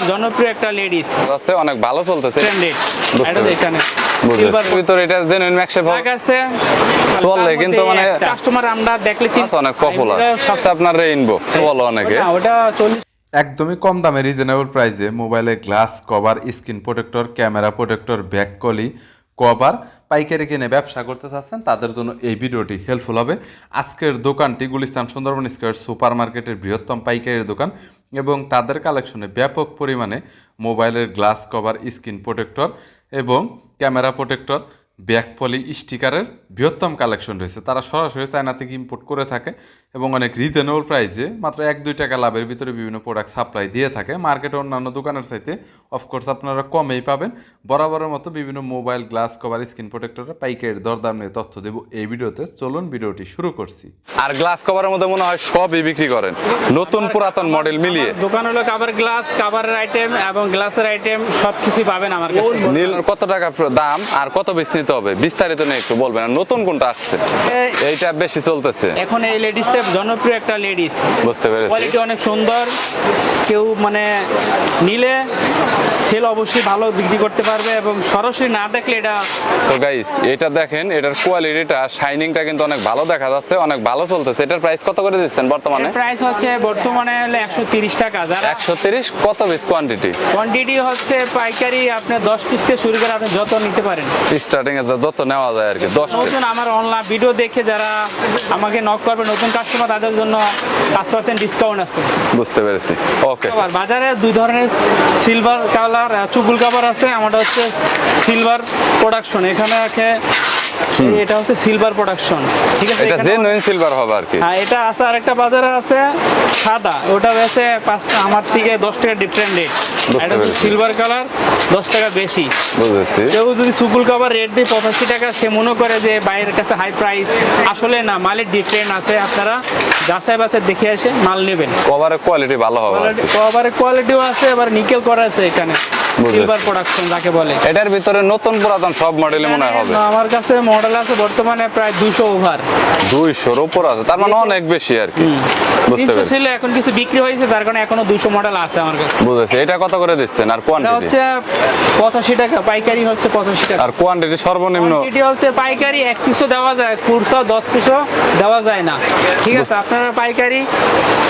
জনপ্রিয় একটা লেডিস হচ্ছে অনেক ভালো চলতেছে ব্র্যান্ডেড এটা এখানে সিলভার ভিতরে এটা জেনুইন ম্যাকশেপ আছে চলে কিন্তু মানে কাস্টমার আমরা দেখলে চিন্তা অনেক পপুলার সবচেয়ে আপনার রেইনবো বলো অনেকে ওটা 40 একদমই কম দামে রিজনেবল প্রাইসে মোবাইলে glass cover, screen protector, camera protector, back কলি কভার পাইকারি কিনে ব্যবসা করতে চাচ্ছেন তাদের জন্য এই ভিডিওটি হেল্পফুল হবে। আজকের দোকানটি গুলিস্তান সুন্দরবন স্কয়ার সুপার মার্কেটের বৃহত্তম পাইকারির দোকান এবং তাদের কালেকশনে ব্যাপক পরিমাণে মোবাইলের গ্লাস কভার, স্ক্রিন প্রোটেক্টর এবং ক্যামেরা প্রোটেক্টর, ব্যাক পলি স্টিকারের বৃহত্তম কালেকশন রয়েছে। তারা সরাসরি চায়না থেকে ইম্পোর্ট করে থাকে এবং অনেক রিজনেবল প্রাইসে মাত্র 1-2 টাকা লাভের ভিতরে বিভিন্ন প্রোডাক্ট সাপ্লাই দিয়ে থাকে। মার্কেটে অন্যান্য দোকানের চাইতে অফকোর্স আপনারা কমেই পাবেন। বরাবরের মতো বিভিন্ন মোবাইল গ্লাস কভার, স্ক্রিন প্রোটেক্টরের পাইকারি দরদাম নিয়ে তথ্য দেব এই ভিডিওতে। চলুন ভিডিওটি শুরু করছি। আর গ্লাস কভারের মধ্যে মনে হয় সবই বিক্রি করেন, নতুন পুরাতন মডেল মিলিয়ে। দোকান হলো কভার গ্লাস, কভারের আইটেম এবং গ্লাসের আইটেম সবকিছু পাবেন আমার কাছে। নীল কত টাকা দাম আর কত বেশি নিতে হবে বিস্তারিত নিয়ে একটু বলবেন। আর নতুন কোনটা আসছে এইটা বেশি চলতেছে এখন এই লেডিসটা জনপ্রিয় একটা লেডিস, বুঝতে পেরেছি। কোয়ালিটি অনেক সুন্দর, কেউ মানে নিলে সেল অবশ্যই ভালো বিক্রি করতে পারবে এবং সরাসরি না দেখলে এটা। তো গাইস এটা দেখেন, এটার কোয়ালিটিটা শাইনিংটা কিন্তু অনেক ভালো দেখা যাচ্ছে, অনেক ভালো চলতেছে। এটার প্রাইস কত করে দিচ্ছেন বর্তমানে? প্রাইস হচ্ছে বর্তমানে হলো 130 টাকা। 130 কত পিস কোয়ান্টিটি? কোয়ান্টিটি হচ্ছে পাইকারি আপনি 10 পিস থেকে শুরু করে আপনি যত নিতে পারেন। স্টার্টিং এ যত নেওয়া যায় আর কি 10 পিস। নতুন আমার অনলাইন ভিডিও দেখে যারা আমাকে নক করবে নতুন কাস্টমার তাদের জন্য 5% ডিসকাউন্ট আছে। বুঝতে পেরেছি, ওকে। আর বাজারে দুই ধরনের সিলভার কালার চুগুল কাভার আছে, আমারটা হচ্ছে সিলভার প্রোডাকশন। এখানে এটা হচ্ছে সিলভার প্রোডাকশন, ঠিক আছে? এটা জেনুইন সিলভার হবে আর কি। হ্যাঁ, এটা আছে। আরেকটা বাজারে আছে সাদা, ওটা বেশি 5 আমার থেকে 10 টাকা ডিফারেন্ট রেট। এটা হচ্ছে সিলভার কালার 10 টাকা বেশি। বুঝেছি। কেউ যদি চুগুল কাভার রেট দিয়ে 85 টাকা, সে মনে করে যে বাইরের কাছে হাই প্রাইস, আসলে না, মালের ডিফারেন্ট আছে। আপনারা যাচাই বাছাই দেখে এসে মাল নেবেন। কভারের কোয়ালিটি ভালো হবে আর কি। কভারের কোয়ালিটিও আছে, আবার নিকেল করা আছে এখানে, সিলভার প্রোডাকশন যাকে বলে। এটার ভিতরে নতুন পুরাতন সব মডেলই মনে হবে। আমার কাছে মডেল আছে বর্তমানে প্রায় 200 ওভার। 200 এর উপর আছে, তার মানে অনেক বেশি আর কি। বুঝতে 300 পেরেছি। ছিল, এখন কিছু বিক্রি হয়েছে, তার কারণে এখনো 200 মডেল আছে আমার কাছে। বুঝেছি। এটা কত করে দিচ্ছেন আর এটা কোয়ান্টিটি? হচ্ছে 85 টাকা, পাইকারি হচ্ছে 85 টাকা। আর কোয়ান্টিটি সর্বনিম্ন? কোয়ান্টিটি হচ্ছে পাইকারি 1 পিসও দেওয়া যায়, খুচরা 10 পিসও দেওয়া যায় না, ঠিক আছে? আপনারা পাইকারি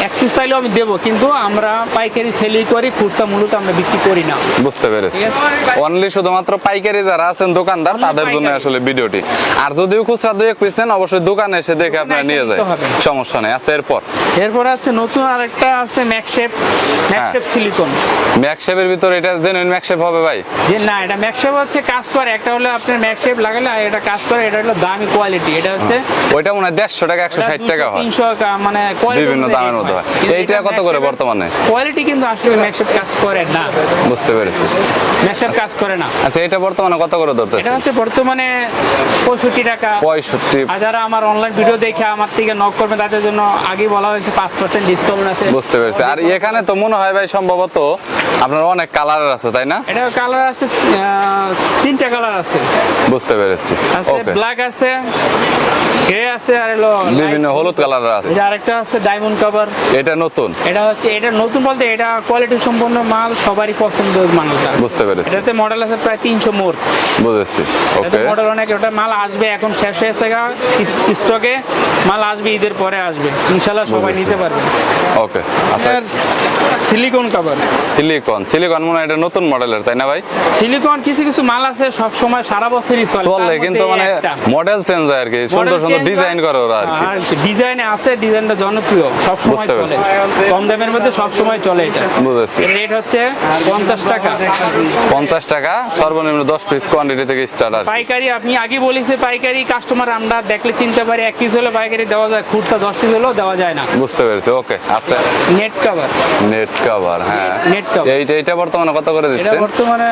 1 পিস চাইলেও আমি দেবো, কিন্তু আমরা পাইকারি সেলই করি, খুচরা মূলত আমরা বিক্রি করি না। বুঝতে পেরেছি। ঠিক আছে। অনলি শুধুমাত্র পাইকারি যারা আছেন দোকানদার তাদের জন্য আসলে ভিডিওটি। আর যদিও খুচরা 2-1 পিস নেন অবশ্যই দোকানে এসে দেখে আপনারা নিয়ে যায়, সমস্যা নেই। আচ্ছা, এরপর আছে নতুন আরেকটা আছে ম্যাকশেপ সিলিকন। ম্যাকশেপের ভিতরে এটা জেনুইন ম্যাকশেপ হবে ভাই? যে না, এটা ম্যাকশেপ হচ্ছে কাজ করে। একটা হলো আপনার ম্যাকশেপ লাগালে, আর এটা কাজ করে, এটা হলো দামি কোয়ালিটি। এটা হচ্ছে ওইটা মনে হয় 150 টাকা 160 টাকা হয়, 300 মানে বিভিন্ন দামের মধ্যে হয়। এইটা কত করে বর্তমানে? কোয়ালিটি কিন্তু আসলে ম্যাকশেপ কাজ করে না। বুঝতে পেরেছি। ম্যাকশেপ কাজ করে না। আচ্ছা, এটা বর্তমানে কত করে ধরতেছে? এটা হচ্ছে বর্তমানে 65 টাকা। 65। আর যারা আমার অনলাইন ভিডিও দেখে আমার থেকে নক করবে তাদের জন্য আগে বলা হয়েছে 5% ডিসকাউন্ট আছে। বুঝতে পেরেছি। আর এখানে তো মনে হয় ভাই সম্ভবত আপনার অনেক কালারের আছে, তাই না? এটা কালার আছে 3টা কালার আছে। বুঝতে পেরেছি, আছে ওকে। ব্ল্যাক আছে, গ্রে আছে, আর হলো বিভিন্ন হলুদ কালারের আছে। এই যে আরেকটা আছে ডায়মন্ড কভার। এটা নতুন? এটা নতুন বলতে এটা কোয়ালিটি সম্পন্ন মাল, সবারই পছন্দের মালটা। বুঝতে পেরেছি। এটাতে মডেল আছে প্রায় 300 মোট। বুঝেছি, এটাতে ওকে। মডেল অনেক। ওটা মাল আসবে, এখন শেষ হয়েছে স্টকে, মাল আসবে ঈদের পরে আসবে ইনশাআল্লাহ, সবাই বুঝেছি। নিতে পারবে। ওকে। আচ্ছা, সিলিকন কভার। সিলিকন মনে হয় এটা নতুন মডেলের, তাই না ভাই? সিলিকন কিছু কিছু মাল আছে সব সময় সারা বছরই চলে, চলে, কিন্তু মানে মডেল চেঞ্জ হয় আর কি, সুন্দর সুন্দর ডিজাইন করে ওরা আর কি। আর ডিজাইনে আছে, ডিজাইনটা জনপ্রিয়, সব সময় বুঝতে চলে, পেরেছি। কম দামের মধ্যে সব সময় চলে। এটা বুঝেছি। রেট হচ্ছে 50 টাকা। 50 টাকা সর্বনিম্ন 10 পিস কোয়ান্টিটি থেকে স্টার্ট আর কি। পাইকারি আপনি আগে বলেছে, পাইকারি কাস্টমার আমরা দেখলে চিনতে পারি, 1 পিস হলে পাইকারি দেওয়া যায়, খুচরা 10 পিস হলেও দেওয়া যায় না। বুঝতে পেরেছি, ওকে। আচ্ছা, নেট কভার। নেট কভার, হ্যাঁ। নেট কভার এইটা বর্তমানে কত করে এটা দিচ্ছেন? বর্তমানে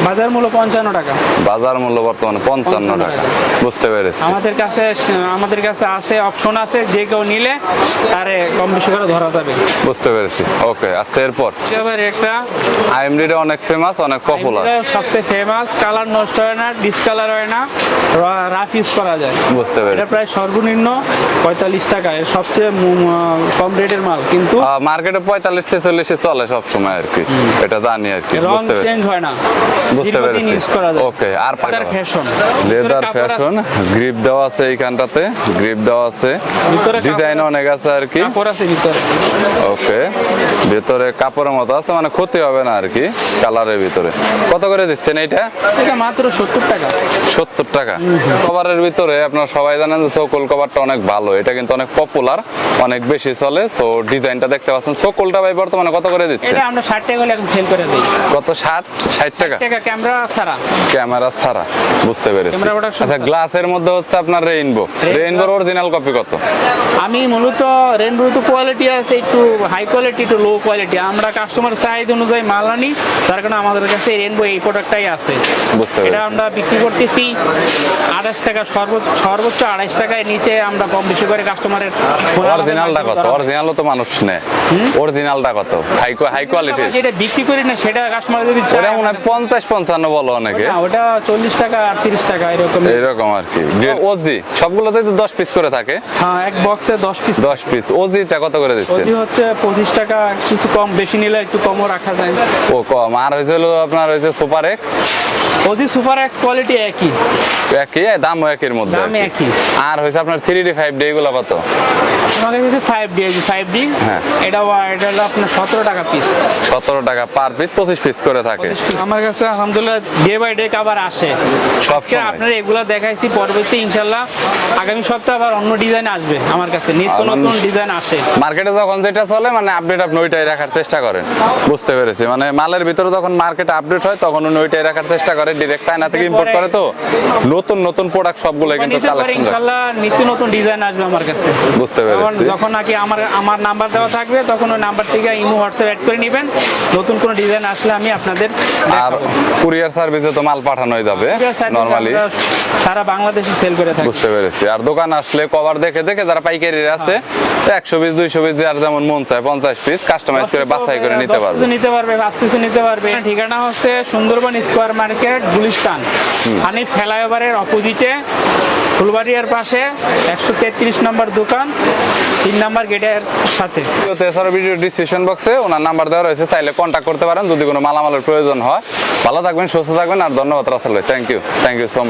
বাজার মূল্য 55 টাকা। বাজার মূল্য বর্তমানে 55 টাকা। বুঝতে পেরেছি। আমাদের কাছে আছে, অপশন আছে, যে কেউ নিলে তারে কম বেশি করে ধরা যাবে। বুঝতে পেরেছি, ওকে। আচ্ছা, এরপর এবার একটা আইএমডিটা অনেক ফেমাস, অনেক পপুলার। এটা সবচেয়ে ফেমাস, কালার নষ্ট হয় না, ডিসকালার হয় না, রাফ ইউজ করা যায়। বুঝতে এটা পেরেছি। প্রায় সর্বনিম্ন 45 টাকা, এর সবচেয়ে কম রেটের মাল, কিন্তু মার্কেটে 45 46 40 চলে সব সময় আর কি, এটা জানি আর কি। রং বুঝতে পেরেছি, চেঞ্জ হয় না, বুঝতে দীর্ঘদিন পেরেছি। ইউজ করা যায়। ওকে, আর leather fashion, leather fashion, grip দেওয়া আছে এইখানটাতে, গ্রিপ দেওয়া আছে, ভিতরে ডিজাইন অনেক আছে আর কি। কাপড় আছে ভিতরে। ওকে, ভিতরে কাপড়ের মতো আছে, মানে ক্ষতি হবে না আর কি কালারের ভিতরে। কত করে দিচ্ছেন এইটা? এটা মাত্র 70 টাকা। 70 টাকা। কভারের ভিতরে আপনারা সবাই জানেন যে সোকল কভারটা অনেক ভালো, এটা কিন্তু অনেক পপুলার, অনেক বেশি চলে। সো ডিজাইনটা দেখতে পাচ্ছেন। সোকলটা ভাই বর্তমানে কত করে দিচ্ছে? এটা আমরা 60 টাকা করে এখন সেল করে দেই। কত? 60 টাকা টাকা ক্যামেরা ছাড়া। ক্যামেরা ছাড়া, বুঝতে পেরেছি। ক্যামেরা প্রোডাকশন আচ্ছা, গ্লাসের মধ্যে হচ্ছে আপনার রেইনবোর অরিজিনাল কপি কত? আমি মূলত রেনবো তো কোয়ালিটি আছে, একটু হাই কোয়ালিটি, একটু লো কোয়ালিটি। আমরা কাস্টমার চাহিদা অনুযায়ী মাল আনি, তার কারণে আমাদের কাছে রেনবো এই প্রোডাক্টটাই আছে। বুঝতে এটা পেরেছি। আমরা বিক্রি করতেছি 28 টাকা, সর্বোচ্চ 28 টাকায়, নিচে আমরা কম বেশি করে কাস্টমারের অরিজিনালটা কত? অরিজিনালও তো মানুষ নেয়। অরিজিনালটা কত? High quality. যেটা বিক্রি করি না সেটা কাস্টমার যদি চায়, ওটা মনে হয় 50-55 বলো অনেকে। না, ওটা 40 টাকা 38 টাকা এরকম। এইরকম আর কি। ওজি সবগুলোতে তো 10 পিস করে থাকে। হ্যাঁ, এক বক্সে 10 পিস। 10 পিস। ওজিটা কত করে দিচ্ছে? ওজি হচ্ছে 25 টাকা, কিছু কম, বেশি নিলে একটু কমও রাখা যায়। ও কম। আর হয়েছে হলো আপনার হয়েছে super X. OG super X quality একই, একই, দামও একের মধ্যে দাম আর কি। একই। আর হয়েছে আপনার 3D 5D এগুলো কত? আমাদের কাছে 5D, হ্যাঁ। এটা হলো আপনার 17 টাকা পিস। 17 টাকা পার পিস, 25 পিস করে থাকে। আমার কাছে আলহামদুলিল্লাহ ডে বাই ডে কভার আসে। সব আজকে সময়। আপনারা এগুলা দেখাইছি, পরবর্তী ইনশাল্লাহ আগামী সপ্তাহে আবার অন্য ডিজাইন আসবে আমার কাছে, নিত্য নতুন ডিজাইন আসে। মার্কেটে যখন যেটা চলে মানে আপডেট আপনি ওইটাই রাখার চেষ্টা করেন। বুঝতে পেরেছি, মানে মালের ভিতরে যখন মার্কেটে আপডেট হয় তখন উনি ওইটাই রাখার চেষ্টা করে। ডিরেক্ট চায়না থেকে ইম্পোর্ট করে, তো নতুন নতুন প্রোডাক্ট সবগুলো কিন্তু নিতে পারে, কালেকশন। ইনশাল্লাহ নিত্য নতুন ডিজাইন আসবে আমার কাছে। বুঝতে পেরেছি। যখন নাকি আমার নাম্বার দেওয়া থাকবে, তখন ওই নাম্বার থেকে ইমো হোয়াটসঅ্যাপ অ্যাড করে নেবেন। নতুন কোনো ডিজাইন আসলে আমি আপনাদের আর দেখাবো। কুরিয়ার সার্ভিসে তো মাল পাঠানোই যাবে নরমালি। আমরা সারা বাংলাদেশে সেল করে থাকি। বুঝতে পেরেছি। আর দোকান আসলে কভার দেখে দেখে যারা পাইকারি আছে 120-200 পিস, যার যেমন মন চায় 50 পিস কাস্টমাইজ করে বাছাই করে নিতে পারবে। 10 পিস নিতে পারবে, 5 পিস নিতে পারবে। ঠিকানা হচ্ছে সুন্দরবন স্কয়ার মার্কেট, গুলিস্তান, হানিফ ফ্লাইওভারের অপোজিটে, ফুলবাড়িয়ার পাশে 133 নম্বর দোকান, 3 নম্বর গেটের সাথে। তো এছাড়া ভিডিও ডিসক্রিপশন বক্সে ওনার নাম্বার দেওয়া রয়েছে, চাইলে কন্ট্যাক্ট করতে পারেন যদি কোনো মালামালের প্রয়োজন হয়। ভালো থাকবেন, সুস্থ থাকবেন, আর ধন্যবাদ রাসেল ভাই। Thank you so much.